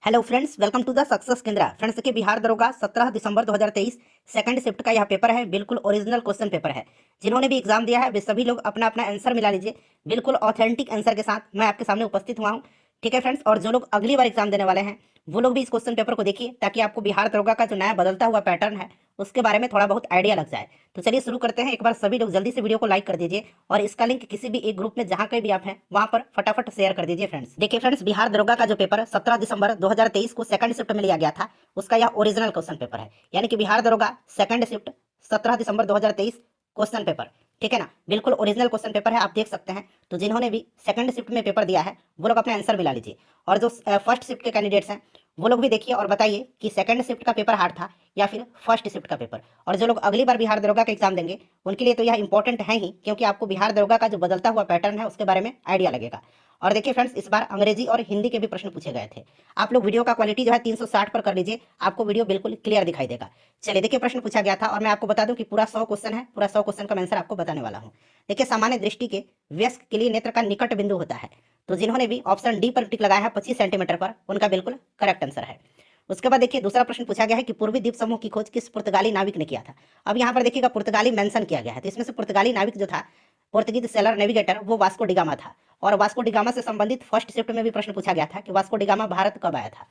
Hello friends, welcome to the success Kendra. Friends, देखिए बिहार दरोगा 17 दिसंबर 2023 second shift का यह पेपर है। बिल्कुल ओरिजिनल क्वेश्चन पेपर है। जिन्होंने भी एग्जाम दिया है वे सभी लोग अपना अपना आंसर मिला लीजिए। बिल्कुल ऑथेंटिक आंसर के साथ मैं आपके सामने उपस्थित हुआ हूँ। ठीक है फ्रेंड्स, और जो लोग अगली बार एग्जाम देने वाले हैं वो लोग भी इस क्वेश्चन पेपर को देखिए, ताकि आपको बिहार दरोगा का जो नया बदलता हुआ पैटर्न है उसके बारे में थोड़ा बहुत आइडिया लग जाए। तो चलिए शुरू करते हैं। एक बार सभी लोग जल्दी से वीडियो को लाइक कर दीजिए और इसका लिंक किसी भी एक ग्रुप में जहां कहीं भी आप हैं वहां पर फटाफट शेयर कर दीजिए। फ्रेंड्स, देखिए फ्रेंड्स, बिहार दरोगा का जो पेपर 17 दिसंबर 2023 को सेकंड शिफ्ट में लिया गया था उसका यह ओरिजिनल क्वेश्चन पेपर है। यानी कि बिहार दरोगा सेकंड शिफ्ट 17 दिसंबर 2023 क्वेश्चन पेपर, ठीक है ना, बिल्कुल ओरिजिनल क्वेश्चन पेपर है। आप देख सकते हैं। तो जिन्होंने भी सेकंड शिफ्ट में पेपर दिया है वो लोग अपने आंसर मिला लीजिए, और जो फर्स्ट शिफ्ट के कैंडिडेट्स हैं वो लोग भी देखिए और बताइए कि सेकंड शिफ्ट का पेपर हार्ड था या फिर फर्स्ट शिफ्ट का पेपर। और जो लोग अगली बार बिहार दरोगा का एग्जाम देंगे उनके लिए तो यह इंपॉर्टेंट है ही, क्योंकि आपको बिहार दरोगा का जो बदलता हुआ पैटर्न है उसके बारे में आइडिया लगेगा। और देखिए फ्रेंड्स, इस बार अंग्रेजी और हिंदी के भी प्रश्न पूछे गए थे। आप लोग वीडियो का क्वालिटी जो है 360 पर कर लीजिए, आपको वीडियो बिल्कुल क्लियर दिखाई देगा। चलिए देखिए, प्रश्न पूछा गया था और मैं आपको बता दूं कि पूरा 100 क्वेश्चन है। पूरा 100 क्वेश्चन का मैं आंसर आपको बताने वाला हूँ। देखिए, सामान्य दृष्टि के वयस्क के लिए नेत्र का निकट बिंदु होता है। तो जिन्होंने भी ऑप्शन डी पर टिक लगाया है 25 सेंटीमीटर पर, उनका बिल्कुल करेक्ट आंसर है। उसके बाद देखिए दूसरा प्रश्न पूछा गया है कि पूर्वी द्वीप समूह की खोज किस पुर्तगाली नाविक ने किया था। अब यहाँ पर देखिएगा पुर्तगाली मेंशन किया गया है, तो इसमें से पुर्तगाली नाविक जो था, पोर्तुगीज सेलर नेविगेटर, वो वास्को डिगामा था। और वास्को डिगामा से संबंधित फर्स्ट शिफ्ट में भी प्रश्न पूछा गया था कि वास्को डिगामा भारत कब आया था।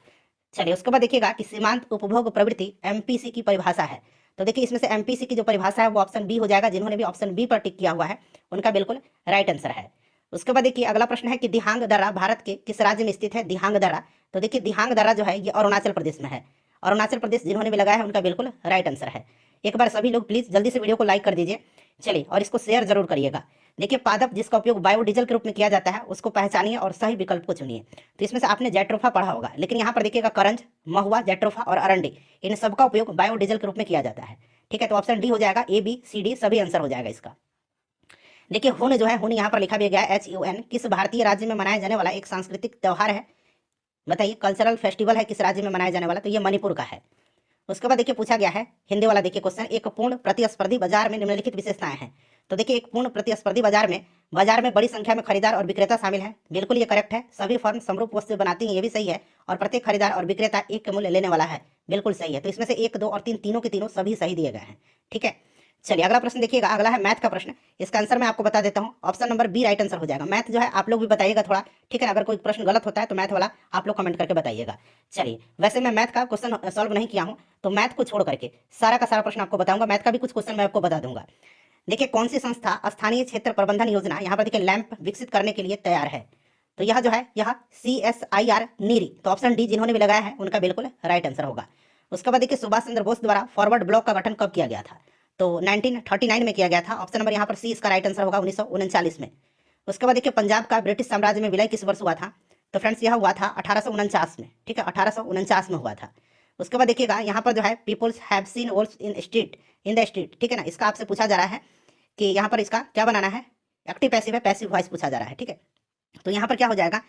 चलिए उसके बाद देखिएगा कि सीमांत उपभोग प्रवृत्ति एमपीसी की परिभाषा है। तो देखिए इसमें से एमपीसी की जो परिभाषा है वो ऑप्शन बी हो जाएगा। जिन्होंने भी ऑप्शन बी पर टिक किया हुआ है उनका बिल्कुल राइट आंसर है। उसके बाद देखिए अगला प्रश्न है कि दिहांग दर्रा भारत के किस राज्य में स्थित है। दिहांग दर्रा, तो देखिए दिहांग दर्रा जो है ये अरुणाचल प्रदेश में है। अरुणाचल प्रदेश जिन्होंने भी लगाया है उनका बिल्कुल राइट आंसर है। एक बार सभी लोग प्लीज जल्दी से वीडियो को लाइक कर दीजिए। चलिए, और इसको शेयर जरूर करिएगा। देखिए, पादप जिसका उपयोग बायोडीजल के रूप में किया जाता है उसको पहचानिए और सही विकल्प को चुनिए। तो इसमें से आपने जेट्रोफा पढ़ा होगा, लेकिन यहाँ पर देखिएगा करंज, महुआ, जेट्रोफा और अरंडी, इन सबका उपयोग बायोडीजल के रूप में किया जाता है। ठीक है, तो ऑप्शन डी हो जाएगा। ए बी सी डी सभी आंसर हो जाएगा इसका। देखिए हुन जो है, हुन यहाँ पर लिखा भी गया है HUN, किस भारतीय राज्य में मनाया जाने वाला एक सांस्कृतिक त्योहार है। बताइए, कल्चरल फेस्टिवल है किस राज्य में मनाया जाने वाला, तो ये मणिपुर का है। उसके बाद देखिए पूछा गया है हिंदी वाला, देखिए क्वेश्चन, एक पूर्ण प्रतिस्पर्धी बाजार में निम्नलिखित विशेषताएं हैं। तो देखिए एक पूर्ण प्रतिस्पर्धी बाजार में बड़ी संख्या में खरीदार और विक्रेता शामिल हैं। बिल्कुल ये करेक्ट है। सभी फर्म समरूप वस्तु बनाती हैं, ये भी सही है। और प्रत्येक खरीदार और विक्रेता एक के मूल्य लेने वाला है, बिल्कुल सही है। तो इसमें से एक, दो और तीन, तीनों के तीनों सभी सही दिए गए हैं। ठीक है, चलिए अगला प्रश्न देखिएगा। अगला है मैथ का प्रश्न। इसका आंसर मैं आपको बता देता हूँ। Option number B right answer हो जाएगा। मैथ जो है आप लोग भी बताइएगा थोड़ा, ठीक है ना। अगर कोई प्रश्न गलत होता है तो मैथ वाला आप लोग कमेंट करके बताइएगा। चलिए, वैसे मैं मैथ का क्वेश्चन सॉल्व नहीं किया हूँ, तो मैथ को छोड़ करके सारा का सारा प्रश्न आपको बताऊंगा। मैथ का भी कुछ क्वेश्चन मैं आपको बता दूंगा। देखिए, कौन सी संस्था स्थानीय क्षेत्र प्रबंधन योजना, यहाँ पर देखिए लैंप विकसित करने के लिए तैयार है। तो यह जो है यह CSIR नीरी, तो ऑप्शन डी जिन्होंने भी लगाया है उनका बिल्कुल राइट आंसर होगा। उसके बाद देखिए सुभाष चंद्र बोस द्वारा फॉरवर्ड ब्लॉक का गठन कब किया गया था। तो 1939 में किया गया था। ऑप्शन नंबर यहाँ पर सी इसका राइट आंसर होगा, 1939 में। उसके बाद देखिए पंजाब का ब्रिटिश साम्राज्य में विलय किस वर्ष हुआ था। तो फ्रेंड्स यह हुआ था 1849 में। ठीक है, 1849 में हुआ था। उसके बाद देखिएगा यहाँ पर जो है peoples have seen wolves in the street, ठीक है ना। इसका आपसे पूछा जा रहा है कि यहाँ पर इसका क्या बनाना है। एक्टिव पैसिव है, पैसिव वॉइस पूछा जा रहा है। ठीक है, तो यहाँ पर क्या हो जाएगा,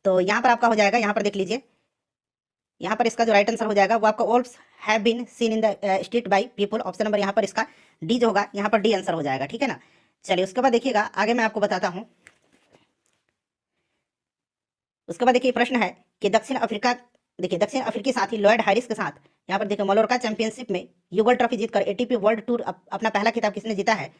तो यहाँ पर आपका हो जाएगा, यहाँ पर देख लीजिए, यहाँ पर इसका जो राइट आंसर हो जाएगा वो आपका wolves have been seen in the street by people. Option number यहाँ पर इसका डी जो होगा, यहाँ पर डी आंसर हो जाएगा। ठीक है ना। चलिए उसके बाद देखिएगा आगे मैं आपको बताता हूँ। उसके बाद देखिए प्रश्न है कि दक्षिण अफ्रीका, देखिए दक्षिण अफ्रीकी साथी लॉयड हैरिस के साथ यहाँ पर देखिए मलोरका चैंपियनशिप में युगल ट्रॉफी जीतकर ATP वर्ल्ड टूर अपना पहला खिताब किसने जीता है।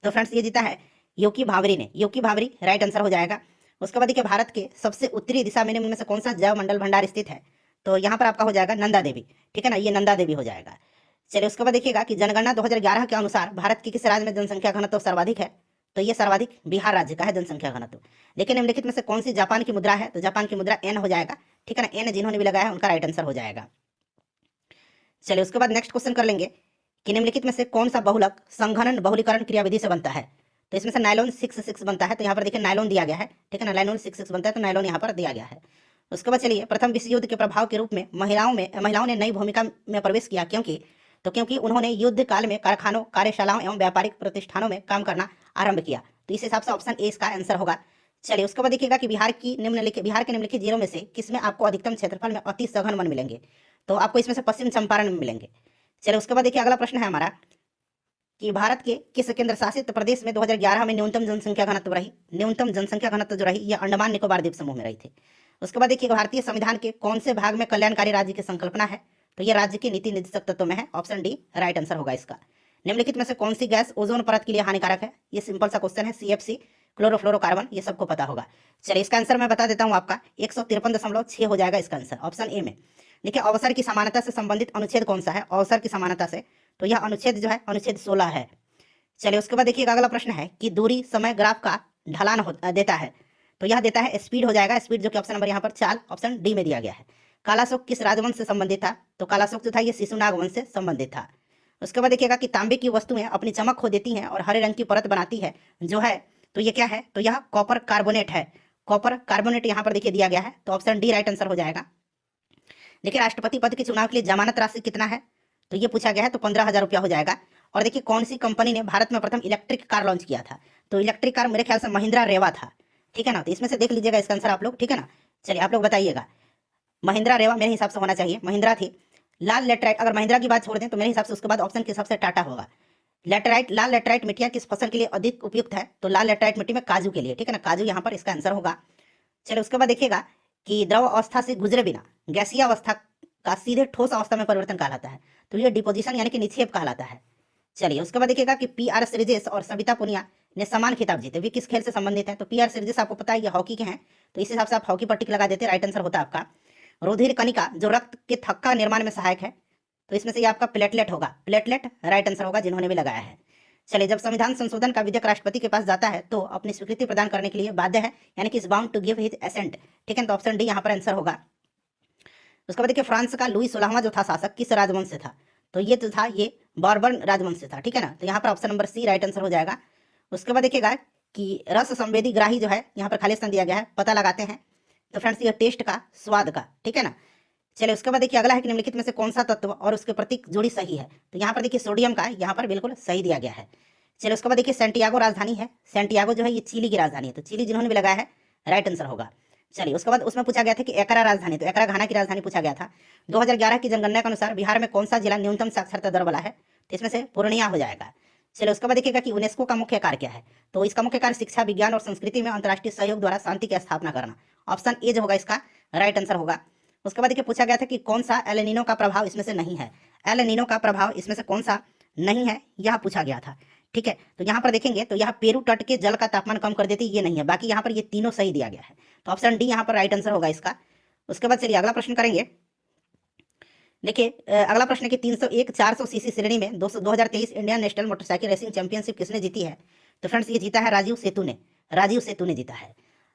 तो फ्रेंड्स ये जीता है योकी भावरी ने। योकी भावरी राइट आंसर हो जाएगा। उसके बाद देखिए भारत के सबसे उत्तरी दिशा में निम्न में से कौन सा जैव मंडल भंडार स्थित है। तो यहाँ पर आपका हो जाएगा नंदा देवी। ठीक है ना, ये नंदा देवी हो जाएगा। चलिए उसके बाद देखिएगा कि जनगणना 2011 के अनुसार भारत की किस राज्य में जनसंख्या घनत्व सर्वाधिक है। तो ये सर्वाधिक बिहार राज्य का है जनसंख्या घनत्व। लेकिन निम्नलिखित में से कौन सी जापान की मुद्रा है। तो जापान की मुद्रा एन हो जाएगा। ठीक है ना, एन जिन्होंने भी लगाया है उनका राइट आंसर हो जाएगा। चलिए उसके बाद नेक्स्ट क्वेश्चन कर लेंगे कि निम्नलिखित में से कौन सा बहुलक संघनन बहुलीकरण क्रियाविधि से बनता है। तो इसमें से नायलॉन 6 बनता है। तो यहाँ पर देखिए नायलॉन दिया गया है। ठीक है ना, नायलॉन 6 बनता है, तो नायलॉन यहाँ पर दिया गया है। उसके बाद चलिए, प्रथम विश्व युद्ध के प्रभाव के रूप में महिलाओं ने नई भूमिका में प्रवेश किया, क्योंकि तो क्योंकि उन्होंने युद्ध काल में कारखानों, कार्यशालाओं एवं व्यापारिक प्रतिष्ठानों में काम करना आरंभ किया। तो इस हिसाब से ऑप्शन ए इसका आंसर होगा। चलिए उसके बाद देखिएगा कि बिहार के निम्नलिखित जिलों में से किसमें आपको अधिकतम क्षेत्रफल में अति सघन वन मिलेंगे। तो आपको इसमें से पश्चिम चंपारण में मिलेंगे। चलिए उसके बाद देखिए अगला प्रश्न है हमारा कि भारत के किस केंद्र शासित प्रदेश में 2011 में न्यूनतम जनसंख्या घनत्व रही। न्यूनतम जनसंख्या घनत्व जो रही ये अंडमान निकोबार द्वीप समूह में रही थी। उसके बाद देखिए भारतीय संविधान के कौन से भाग में कल्याणकारी राज्य की संकल्पना है, तो ये राज्य के नीति निर्देशक तत्व में है, ऑप्शन डी राइट आंसर होगा इसका। निम्नलिखित में से कौन सी गैस ओजोन परत के लिए हानिकारक है, ये सिंपल सा क्वेश्चन है, CFC क्लोरोफ्लोरोकार्बन, ये सबको पता होगा। चलिए इसका आंसर मैं बता देता हूँ आपका 153.6 हो जाएगा इसका आंसर, ऑप्शन ए में। देखिए अवसर की समानता से संबंधित अनुच्छेद कौन सा है, अवसर की समानता से, तो यह अनुच्छेद जो है अनुच्छेद 16 है। चलिए उसके बाद देखिएगा अगला प्रश्न है कि दूरी समय ग्राफ का ढलान देता है, तो यह देता है स्पीड हो जाएगा, स्पीड जो कि ऑप्शन नंबर यहाँ पर 4 ऑप्शन डी में दिया गया है। कालाशोक किस राजवंश से संबंधित था, तो कालाशोक जो था ये शिशुनाग वंश से संबंधित था। उसके बाद देखिएगा कि तांबे की वस्तुएं अपनी चमक खो देती हैं और हरे रंग की परत बनाती है जो है, तो ये क्या है, तो यह कॉपर कार्बोनेट है, कॉपर कार्बोनेट यहाँ पर देखिए दिया गया है, तो ऑप्शन डी राइट आंसर हो जाएगा। देखिए राष्ट्रपति पद के चुनाव के लिए जमानत राशि कितना है, तो ये पूछा गया है, तो 15,000 रुपया हो जाएगा। और देखिए कौन सी कंपनी ने भारत में प्रथम इलेक्ट्रिक कार लॉन्च किया था, तो इलेक्ट्रिक कार मेरे ख्याल से महिंद्रा रेवा था, ठीक है ना, तो इसमें से देख लीजिएगा इसका आंसर आप लोग, ठीक है ना। चलिए आप लोग बताइएगा, महिंद्रा रेवा मेरे हिसाब से होना चाहिए, महिंद्रा थी। लाल लेटराइट, अगर महिंद्रा की बात छोड़ दें तो मेरे हिसाब से उसके बाद ऑप्शन के हिसाब से टाटा होगा। लेटराइट, लाल लेटराइट मिट्टियाँ किस फसल के लिए अधिक उपयुक्त है, तो लाल लेटराइट मिट्टी में काजू के लिए, ठीक है ना, काजू यहाँ पर इसका आंसर होगा। चलिए उसके बाद देखिएगा कि द्रव अवस्था से गुजरे बिना गैसीय अवस्था का सीधे ठोस अवस्था में परिवर्तन कहलाता है, तो ये डिपोजिशन यानी कि निक्षेप कहलाता है। चलिए उसके बाद देखिएगा कि PR श्रीजेश और सविता पुनिया ने समान खिताब जीते, वे किस खेल से संबंधित है, तो PR श्रीजेश आपको पता है ये हॉकी के हैं, तो इस हिसाब से आप हॉकी पर टिक लगा देते, राइट आंसर होता है आपका। रुधिर कणिका जो रक्त के थक्का निर्माण में सहायक है, तो इसमें से ये आपका प्लेटलेट होगा, प्लेटलेट राइट आंसर होगा जिन्होंने भी लगाया है। चलिए जब संविधान संशोधन का विधेयक राष्ट्रपति के पास जाता है तो अपनी स्वीकृति प्रदान करने के लिए बाध्य है, यानी कि is bound to give his assent, ठीक है, तो ऑप्शन डी यहाँ पर आंसर होगा। उसके बाद देखिए फ्रांस का लुई 16वां जो था शासक किस राजवंश से था, तो ये जो था ये बॉर्बन राजवंश से था, ठीक है ना, तो यहाँ पर option number C right answer हो जाएगा। उसके बाद देखिएगा कि रस संवेदी ग्राही जो है यहाँ पर खाली स्थान दिया गया है, पता लगाते हैं, तो फ्रेंड्स ये टेस्ट का, स्वाद का, ठीक है ना। चलिए उसके बाद देखिए अगला है कि निम्नलिखित में से कौन सा तत्व और उसके प्रतीक जोड़ी सही है, तो यहाँ पर देखिए सोडियम का यहाँ पर बिल्कुल सही दिया गया है। चलिए उसके बाद देखिए सेंटियागो राजधानी है, सेंटियागो जो है ये चिली की राजधानी है, तो चिली जिन्होंने भी लगाया है राइट आंसर होगा। चलिए उसके बाद उसमें पूछा गया था कि एकरा राजधानी, तो एकरा घाना की राजधानी पूछा गया था। 2011 की जनगणना के अनुसार बिहार में कौन सा जिला न्यूनतम साक्षरता दर वाला है, तो इसमें से पूर्णिया हो जाएगा। चलिए उसके बाद देखिएगा कि यूनेस्को का मुख्य कार्य क्या है, तो इसका मुख्य कार्य शिक्षा, विज्ञान और संस्कृति में अंतर्राष्ट्रीय सहयोग द्वारा शांति की स्थापना करना, ऑप्शन ए जो होगा इसका राइट आंसर होगा। उसके बाद देखिए पूछा गया था कि कौन सा एल नीनो का प्रभाव इसमें से नहीं है, एल नीनो का प्रभाव इसमें से कौन सा नहीं है, यह पूछा गया था, ठीक है। तो यहाँ पर देखेंगे तो यह पेरू तट के जल का तापमान कम कर देती, ये नहीं है, बाकी यहाँ पर ये तीनों सही दिया गया है, तो ऑप्शन डी यहाँ पर राइट आंसर होगा इसका। उसके बाद चलिए अगला प्रश्न करेंगे। देखिए अगला प्रश्न है कि 301 400 सीसी श्रेणी में 2023 Indian national motorcycle racing championship किसने जीती है, तो फ्रेंड्स ये जीता है राजीव सेतु ने, राजीव सेतु ने जीता है।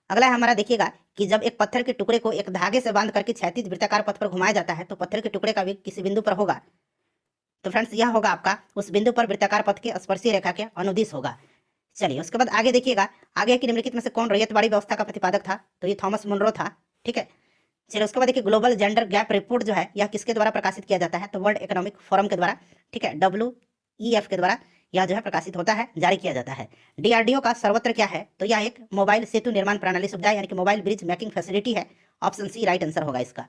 अगला है हमारा देखिएगा कि जब एक पत्थर के टुकड़े को एक धागे से बांध करके क्षैतिज वृत्ताकार पथ पर घुमाया जाता है तो पत्थर के टुकड़े का वेग किसी बिंदु पर होगा, तो फ्रेंड्स यह होगा आपका उस बिंदु पर वृत्ताकार पथ के स्पर्शीय रेखा के अनुदिश होगा। चलिए उसके बाद आगे देखिएगा, आगे की निम्नलिखित में से कौन रैयतवाड़ी व्यवस्था का प्रतिपादक था, तो ये थॉमस मुनरो था, ठीक है। चलिए उसके बाद देखिए ग्लोबल जेंडर गैप रिपोर्ट जो है यह किसके द्वारा प्रकाशित किया जाता है, तो वर्ल्ड इकोनॉमिक फोरम के द्वारा, ठीक है, WEF के द्वारा यह जो है प्रकाशित होता है, जारी किया जाता है। DRDO का सर्वत्र क्या है, तो यह एक मोबाइल सेतु निर्माण प्रणाली सुविधा यानी कि मोबाइल ब्रिज मेकिंग फैसिलिटी है, ऑप्शन सी राइट आंसर होगा इसका।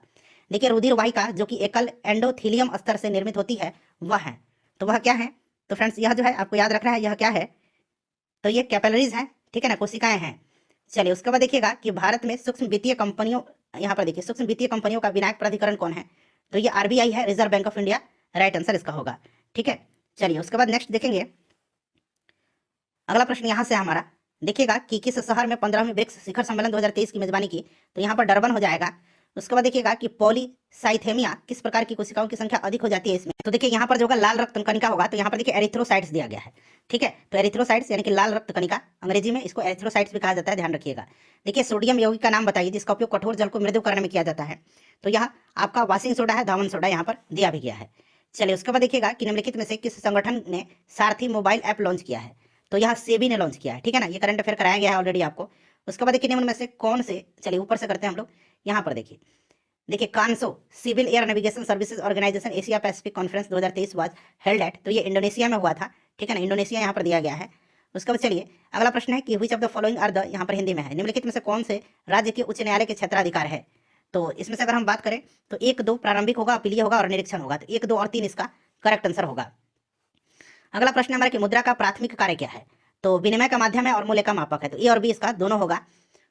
देखिए रुधिर वाहिका जो कि एकल एंडोथीलियम स्तर से निर्मित होती है वह है, तो वह क्या है, तो फ्रेंड्स यह जो है आपको याद रखना है, यह क्या है, तो ये कैपिलरीज हैं, ठीक है ना, कोशिकाएं हैं। चलिए उसके बाद देखिएगा कि भारत में सूक्ष्म वित्तीय कंपनियों, यहाँ पर देखिए सूक्ष्म वित्तीय कंपनियों का विनायक प्राधिकरण कौन है, तो ये RBI है, reserve bank of India, right answer इसका होगा, ठीक है। चलिए उसके बाद नेक्स्ट देखेंगे अगला प्रश्न यहाँ से हमारा, देखिएगा कि किस शहर में 15वें ब्रिक्स शिखर सम्मेलन 2023 की मेजबानी की, तो यहाँ पर डरबन हो जाएगा। उसके बाद देखिएगा कि पॉलीसाइथेमिया किस प्रकार की कोशिकाओं की संख्या अधिक हो जाती है इसमें, तो देखिए यहाँ पर जो होगा लाल रक्त कणिका होगा, तो यहाँ पर देखिए एरिथ्रोसाइट्स दिया गया है, ठीक है, तो एरिथ्रोसाइट्स यानी कि लाल रक्त कणिका, अंग्रेजी में इसको एरिथ्रोसाइट्स भी कहा जाता है, ध्यान रखिएगा। देखिए सोडियम यौगिक का नाम बताइए जिसका उपयोग कठोर जल को मृदु करने में किया जाता है, तो यह आपका वाशिंग सोडा है, दामन सोडा यहाँ पर दिया भी गया है। चलिए उसके बाद देखिएगा कि निम्नलिखित में से किस संगठन ने सारथी मोबाइल ऐप लॉन्च किया है, तो यह सेबी ने लॉन्च किया है, ठीक है ना, ये करंट अफेयर कराया गया है ऑलरेडी आपको। उसके बाद देखिए निम्न में से कौन से, चलिए ऊपर से करते हैं हम लोग, यहाँ पर देखिए CANSO civil air navigation services organisation Asia Pacific conference 2023 was held at, तो ये इंडोनेशिया में हुआ था, ठीक है ना, इंडोनेशिया यहाँ पर दिया गया है। उसके बाद चलिए अगला प्रश्न है कि which of the following are the, यहाँ पर हिंदी में है, निम्नलिखित में से कौन से राज्य के उच्च न्यायालय के क्षेत्राधिकार है, तो इसमें से अगर हम बात करें तो 1, 2 प्रारंभिक होगा, अपीलीय होगा और निरीक्षण होगा, तो 1, 2 और 3 इसका करेक्ट आंसर होगा। अगला प्रश्न हमारा कि मुद्रा का प्राथमिक कार्य क्या है, तो विनिमय का माध्यम है और मूल्य का मापक है, तो ए और बी इसका दोनों होगा।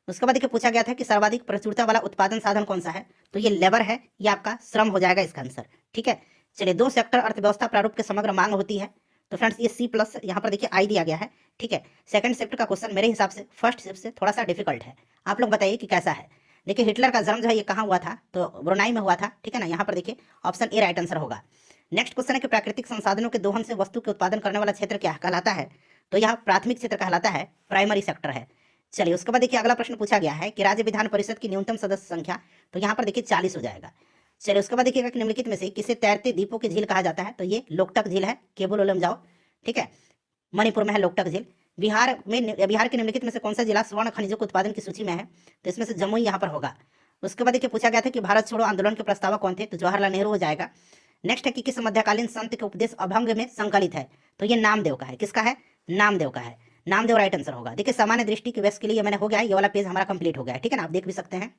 उसके बाद देखिए पूछा गया था कि सर्वाधिक प्रचुरता वाला उत्पादन साधन कौन सा है, तो ये लेबर है, ये आपका श्रम हो जाएगा इसका आंसर। ठीक है, चलिए 2 सेक्टर अर्थव्यवस्था प्रारूप के समग्र मांग होती है, तो फ्रेंड्स ये सी प्लस यहाँ पर देखिए आई दिया गया है। ठीक है, सेकंड शिफ्ट का क्वेश्चन मेरे हिसाब से फर्स्ट शिफ्ट से थोड़ा सा डिफिकल्ट है, आप लोग बताइए कि कैसा है। देखिए हिटलर का जन्म जो है ये कहाँ हुआ था, तो ब्रुनाई में हुआ था। ठीक है ना, यहाँ पर देखिए ऑप्शन ए राइट आंसर होगा। नेक्स्ट क्वेश्चन है कि प्राकृतिक संसाधनों के दोहन से वस्तु के उत्पादन करने वाला क्षेत्र क्या कहलाता है, तो यह प्राथमिक क्षेत्र कहलाता है, प्राइमरी सेक्टर है। चलिए उसके बाद देखिए अगला प्रश्न पूछा गया है कि राज्य विधान परिषद की न्यूनतम सदस्य संख्या, तो यहाँ पर देखिए 40 हो जाएगा। चलिए उसके बाद देखिएगा कि निम्नलिखित में से किसे तैरते द्वीपों की झील कहा जाता है, तो ये लोकटक झील है, केबुल ओलम जाओ। ठीक है, मणिपुर में है लोकटक झील। बिहार के निम्नलिखित में से कौन सा जिला स्वर्ण खनिजों के उत्पादन की सूची में है, तो इसमें से जमुई यहाँ पर होगा। उसके बाद देखिए पूछा गया था कि भारत छोड़ो आंदोलन के प्रस्तावक कौन थे, तो जवाहरलाल नेहरू हो जाएगा। नेक्स्ट है कि किस मध्यकालीन संत के उपदेश अभंग में संकलित है, तो ये नामदेव का है। किसका है, नामदेव का है, नामदेव राइट आंसर होगा। देखिए सामान्य दृष्टि के व्यस्त के लिए मैंने हो गया है, ये वाला पेज हमारा कंप्लीट हो गया है। ठीक है ना, आप देख भी सकते हैं।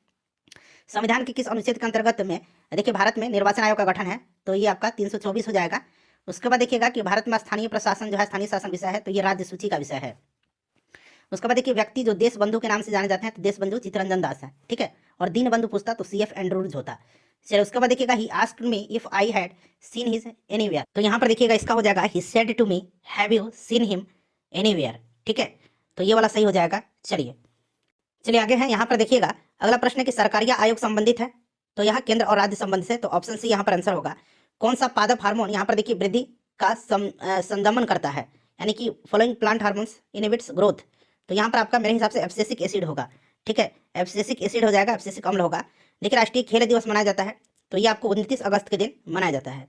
संविधान के किस अनुच्छेद के अंतर्गत में देखिए भारत में निर्वाचन आयोग का गठन है, तो ये आपका 324 हो जाएगा। उसके बाद देखिएगा कि भारत में स्थानीय प्रशासन जो है, स्थानीय शासन विषय है, तो ये राज्य सूची का विषय है। उसके बाद देखिए व्यक्ति जो देश बंधु के नाम से जाने जाते हैं, तो देश बंधु चित्तरंजन दास है। ठीक है, और दीन बंधु पूछता तो CF एंड्रूज होता। चलिए उसके बाद देखिएगा he asked me if I had seen his anywhere, तो यहाँ पर देखिएगा इसका हो जाएगा he said to me have you seen him anywhere. ठीक है, तो ये वाला सही हो जाएगा। चलिए आगे है, यहाँ पर देखिएगा अगला प्रश्न है कि सरकारिया आयोग संबंधित है, तो यहाँ केंद्र और राज्य संबंधित है, तो ऑप्शन सी यहाँ पर आंसर होगा। कौन सा पादप हार्मोन यहाँ पर देखिए वृद्धि का संदमन करता है, यानी कि following plant hormones inhibits growth, तो यहाँ पर आपका मेरे हिसाब से एब्सिसिक एसिड होगा। ठीक है, एब्सिसिक एसिड हो जाएगा, एब्सिसिक अम्ल होगा। देखिए राष्ट्रीय खेल दिवस मनाया जाता है, तो ये आपको 29 अगस्त के दिन मनाया जाता है।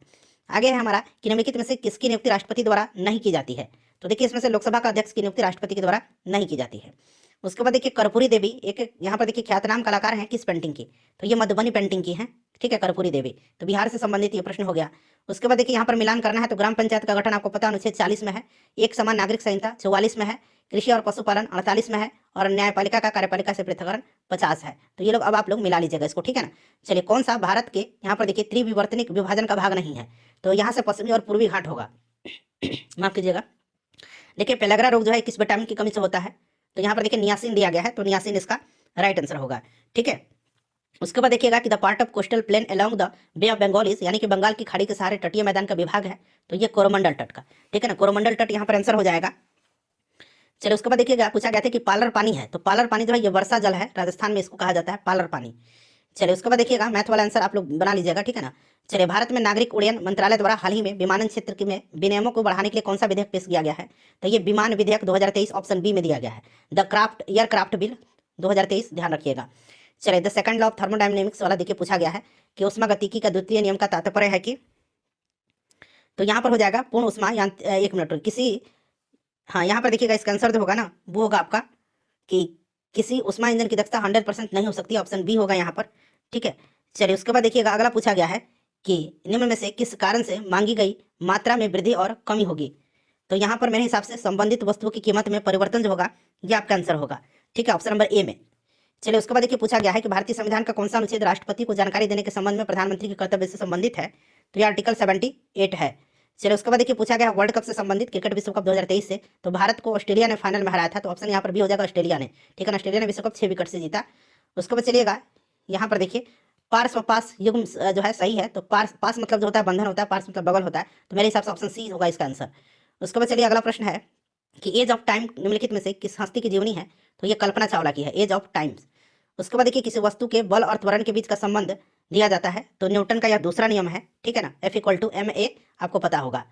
आगे है हमारा कि निम्नलिखित में से किसकी नियुक्ति राष्ट्रपति द्वारा नहीं की जाती है, तो देखिए इसमें से लोकसभा का अध्यक्ष की नियुक्ति राष्ट्रपति के द्वारा नहीं की जाती है। उसके बाद देखिए कर्पूरी देवी एक यहाँ पर देखिए ख्यातनाम कलाकार हैं किस पेंटिंग की, तो ये मधुबनी पेंटिंग की है। ठीक है, कर्पूरी देवी, तो बिहार से संबंधित ये प्रश्न हो गया। उसके बाद देखिए यहाँ पर मिलान करना है, तो ग्राम पंचायत का गठन आपको पता अनुच्छेद 40 में है, एक समान नागरिक संहिता 44 में है, कृषि और पशुपालन 48 में है, और न्यायपालिका का कार्यपालिका से पृथककरण 50 है। तो ये लोग अब आप लोग मिला लीजिएगा इसको। ठीक है ना, चलिए कौन सा भारत के यहाँ पर देखिए त्रिविवर्तनिक विभाजन का भाग नहीं है, तो यहाँ से पश्चिमी और पूर्वी घाट होगा। माफ कीजिएगा। देखिए पेलाग्रा रोग जो है किस विटामिन की कमी से होता है, तो यहाँ पर देखिए नियासिन दिया गया है, तो नियासिन इसका राइट आंसर होगा। ठीक है, उसके बाद देखिएगा कि the part of coastal plain along the Bay of Bengal is, यानी कि बंगाल की खाड़ी के सहारे तटीय मैदान का विभाग है, तो ये कोरोमंडल तट का। ठीक है ना, कोरोमंडल तट यहाँ पर आंसर हो जाएगा। चलिए उसके बाद देखिएगा पूछा गया था कि पालर पानी है, तो पालर पानी जो है ये वर्षा जल है, राजस्थान में इसको कहा जाता है पालर पानी। चलिए उसके बाद देखिएगा मैथ वाला आंसर आप लोग बना लीजिएगा। ठीक है ना, चलिए भारत में नागरिक उड्डयन मंत्रालय द्वारा हाल ही में विमानन क्षेत्र में विनियमों को बढ़ाने के लिए कौन सा विधेयक पेश किया गया है, तो ये विमान विधेयक 2023 ऑप्शन बी में दिया गया है, द क्राफ्ट एयरक्राफ्ट बिल 2023, ध्यान रखिएगा। चलिए the second law of thermodynamics वाला देखिए पूछा गया है कि ऊष्मागतिकी का द्वितीय नियम का तात्पर्य है कि, तो यहाँ पर हो जाएगा पूर्ण ऊष्मा एक मिनट किसी, हाँ यहाँ पर देखिएगा इसका आंसर जो होगा ना वो होगा आपका कि किसी उष्मा इंजन की दक्षता 100% नहीं हो सकती, ऑप्शन बी होगा यहाँ पर। ठीक है, चलिए उसके बाद देखिएगा अगला पूछा गया है कि निम्न में से किस कारण से मांगी गई मात्रा में वृद्धि और कमी होगी, तो यहाँ पर मेरे हिसाब से संबंधित वस्तुओं की कीमत में परिवर्तन जो होगा ये आपका आंसर होगा। ठीक है, ऑप्शन नंबर ए में। चलिए उसके बाद देखिए पूछा गया है कि भारतीय संविधान का कौन सा अनुच्छेद राष्ट्रपति को जानकारी देने के संबंध में प्रधानमंत्री के कर्तव्य से संबंधित है, तो ये आर्टिकल 78 है। चलिए उसके बाद देखिए पूछा गया वर्ल्ड कप से संबंधित क्रिकेट विश्व कप 2023 से, तो भारत को ऑस्ट्रेलिया ने फाइनल में हराया था, तो ऑप्शन यहाँ पर भी हो जाएगा ऑस्ट्रेलिया ने। ठीक है ना, ऑस्ट्रेलिया ने विश्व कप 6 विकेट से जीता। उसके बाद चलिएगा यहाँ पर देखिए पार्श्व पास युग्म जो है सही है, तो पास मतलब जो होता है बंधन होता है, पार्श्व मतलब बगल होता है, तो मेरे हिसाब से ऑप्शन सी होगा इसका आंसर। उसके बाद चलिए अगला प्रश्न है कि एज ऑफ टाइम निम्नलिखित में से किस हस्ती की जीवनी है, तो ये कल्पना चावला की है, एज ऑफ टाइम्स। उसके बाद देखिए किसी वस्तु के बल और त्वरण के बीच का संबंध दिया जाता है, तो न्यूटन का यह दूसरा नियम है। ठीक है ना, F=ma आपको पता होगा।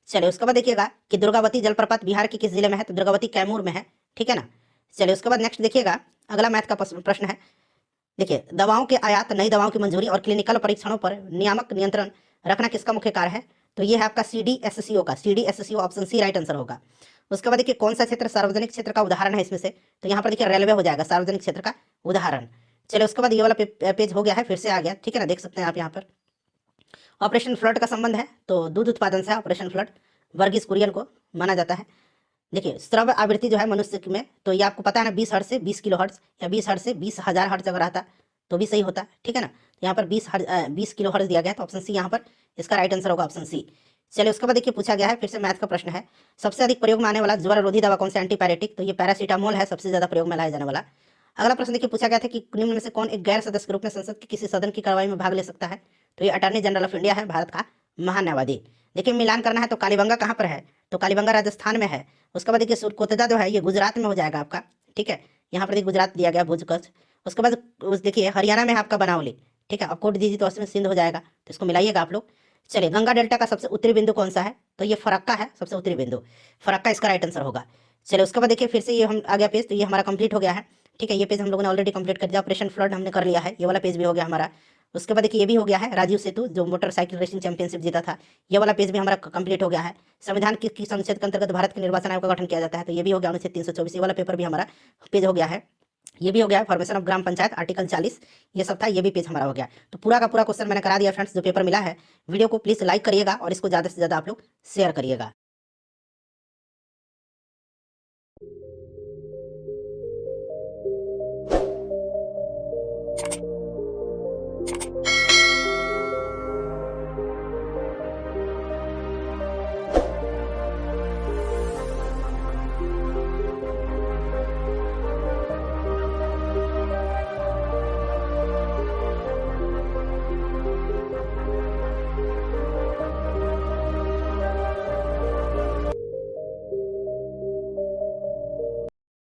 चलिए उसके बाद देखिएगा कि दुर्गावती जलप्रपात बिहार के किस जिले में है, तो दुर्गावती कैमूर में है। ठीक है ना, चलिए उसके बाद नेक्स्ट देखिएगा अगला मैथ का प्रश्न है। देखिए दवाओं के आयात, नई दवाओं की मंजूरी और क्लिनिकल परीक्षणों पर नियामक नियंत्रण रखना किसका मुख्य कार्य है, तो ये है आपका CDSCO का, CDSCO option C right answer होगा। उसके बाद देखिए कौन सा क्षेत्र सार्वजनिक क्षेत्र का उदाहरण है इसमें से, तो यहाँ पर देखिए रेलवे हो जाएगा सार्वजनिक क्षेत्र का उदाहरण। चलिए उसके बाद ये वाला पेज हो गया है, फिर से आ गया। ठीक है ना, देख सकते हैं आप यहाँ पर ऑपरेशन फ्लड का संबंध है, तो दूध उत्पादन से ऑपरेशन फ्लड वर्गीस कुरियन को माना जाता है। देखिए श्रव्य आवृत्ति जो है मनुष्य में, तो ये आपको पता है ना 20 हर्ट्ज से 20 किलो हर्ट्ज या 20 हर्ट्ज से 20,000 हर्ट्ज अगर आता तो भी सही होता। ठीक है ना, यहाँ पर 20 किलो हर्ट्ज दिया गया है, तो ऑप्शन सी यहाँ पर इसका राइट आंसर होगा, ऑप्शन सी। चलिए उसके बाद देखिए पूछा गया है फिर से मैथ का प्रश्न है, सबसे अधिक प्रयोग में आने वाला ज्वर रोधी दवा कौन सा एंटीपायरेटिक, तो ये पैरासीटामोल है सबसे ज्यादा प्रयोग में लाया जाने वाला। अगला प्रश्न देखिए पूछा गया था कि निम्न में से कौन एक गैर सदस्य के रूप में संसद की किसी सदन की कार्रवाई में भाग ले सकता है। तो ये अटॉर्नी जनरल ऑफ इंडिया है, भारत का महान्यायवादी। देखिए मिलान करना है तो कालीबंगा कहाँ पर है, तो कालीबंगा राजस्थान में है। उसके बाद देखिए सुरकोतदा जो है ये गुजरात में हो जाएगा आपका, ठीक है। यहाँ पर देखिए गुजरात दिया गया, भुज कच्छ। उसके बाद देखिए हरियाणा में है आपका बनावली, ठीक है। अब कोट दीजिए तो उसमें सिंध हो जाएगा, तो इसको मिलाइएगा आप लोग। चलिए गंगा डेल्टा का सबसे उत्तरी बिंदु कौन सा है, तो ये फरक्का है सबसे उत्तरी बिंदु, फरक्का इसका राइट आंसर होगा। चलिए उसके बाद देखिए फिर से ये हम आ गया पेज, तो ये हमारा कंप्लीट हो गया है, ठीक है। ये पेज हम लोगों ने ऑलरेडी कंप्लीट कर दिया, ऑपरेशन फ्लड हमने कर लिया है, ये वाला पेज भी हो गया हमारा। उसके बाद देखिए ये भी हो गया है, राजीव सेतु जो मोटरसाइकिल रेसिंग चैंपियनशिप जीता था, ये वाला पेज भी हमारा कंप्लीट हो गया है। संविधान की संसद के अंतर्गत भारत के निर्वाचन आयोग का गठन किया जाता है, तो ये भी हो गया अनुच्छेद 324, ये वाला पेपर भी हमारा पेज हो गया है। ये भी हो गया formation of gram panchayat article 40, ये सब था, ये भी पेज हमारा हो गया। तो पूरा का पूरा क्वेश्चन मैंने करा दिया फ्रेंड्स, जो पेपर मिला है। वीडियो को प्लीज लाइक करिएगा और इसको ज़्यादा से ज़्यादा आप लोग शेयर करिएगा।